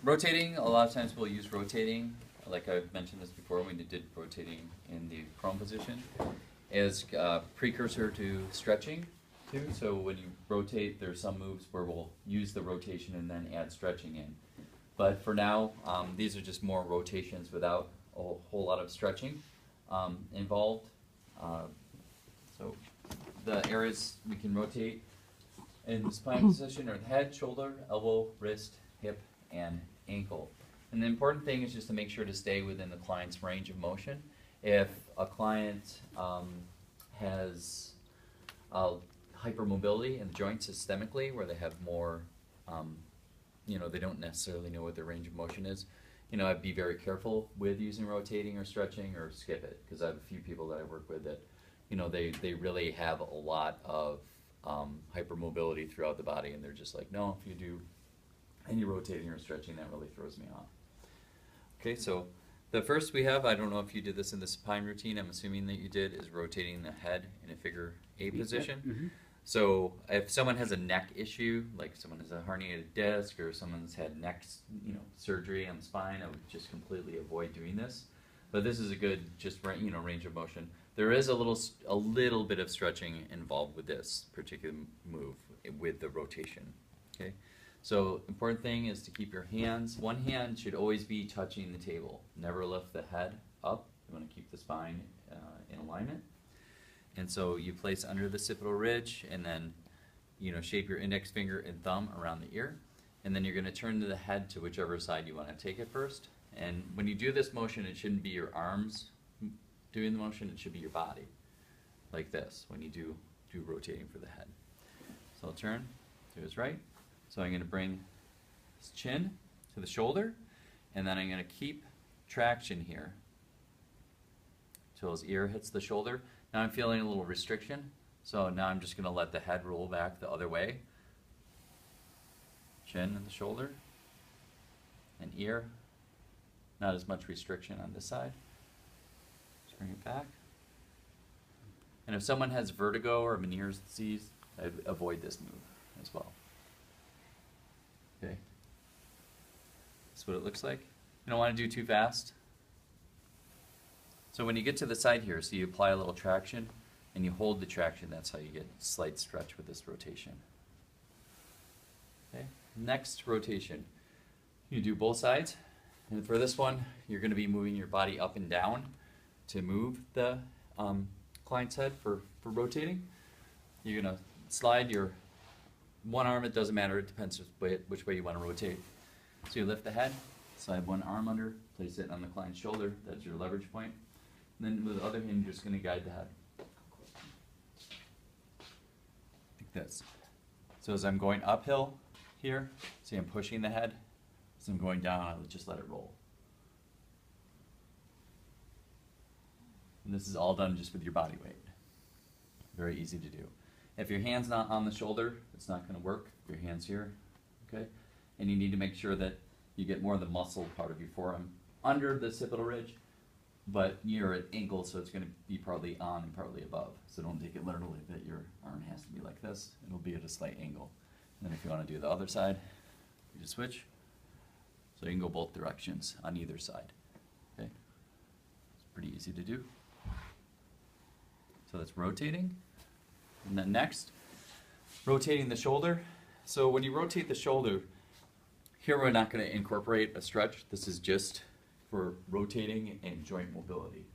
rotating, a lot of times we'll use rotating, like I've mentioned this before when we did rotating in the prone position, as a precursor to stretching too. So when you rotate, there's some moves where we'll use the rotation and then add stretching in. But for now, these are just more rotations without a whole lot of stretching involved. So the areas we can rotate in the spine position are the head, shoulder, elbow, wrist, hip, and ankle. And the important thing is just to make sure to stay within the client's range of motion. If a client has hypermobility in the joint systemically, where they have more, they don't necessarily know what their range of motion is, I'd be very careful with using rotating or stretching or skip it, because I have a few people that I work with that, they really have a lot of hypermobility throughout the body, and they're just like, no, if you do any rotating or stretching, that really throws me off. Okay, so the first we have, I don't know if you did this in the supine routine, I'm assuming that you did, is rotating the head in a figure 8 position. Mm-hmm. So if someone has a neck issue, like someone has a herniated disc or someone's had neck, surgery on the spine, I would just completely avoid doing this. But this is a good range of motion. There is a little bit of stretching involved with this particular move with the rotation. Okay, so important thing is to keep your hands. One hand should always be touching the table. Never lift the head up. You want to keep the spine in alignment. And so you place under the occipital ridge, and then shape your index finger and thumb around the ear, and then you're going to turn the head to whichever side you want to take it first. And when you do this motion, it shouldn't be your arms doing the motion, it should be your body, like this, when you do rotating for the head. So I'll turn to his right. So I'm going to bring his chin to the shoulder, and then I'm going to keep traction here till his ear hits the shoulder. Now I'm feeling a little restriction, so now I'm just going to let the head roll back the other way. Chin and the shoulder, and ear. Not as much restriction on this side. Just bring it back. And if someone has vertigo or Meniere's disease, I'd avoid this move as well. Okay. That's what it looks like. You don't want to do too fast. So when you get to the side here, so you apply a little traction and you hold the traction, that's how you get slight stretch with this rotation. Okay. Next rotation. You do both sides. And for this one, you're going to be moving your body up and down to move the client's head for rotating. You're going to slide your one arm, it doesn't matter, it depends which way you want to rotate. So you lift the head, slide one arm under, place it on the client's shoulder, that's your leverage point. And then with the other hand, you're just going to guide the head. Like this. So as I'm going uphill here, see I'm pushing the head. As I'm going down, I would just let it roll. And this is all done just with your body weight. Very easy to do. If your hand's not on the shoulder, it's not going to work. Your hand's here, okay? And you need to make sure that you get more of the muscle part of your forearm under the occipital ridge, but you're at ankle, so it's going to be partly on and partly above. So don't take it literally that your arm has to be like this. It'll be at a slight angle. And then if you want to do the other side, you just switch. So you can go both directions on either side. Okay, it's pretty easy to do. So that's rotating. And then next, rotating the shoulder. So when you rotate the shoulder, here we're not going to incorporate a stretch. This is just for rotating and joint mobility.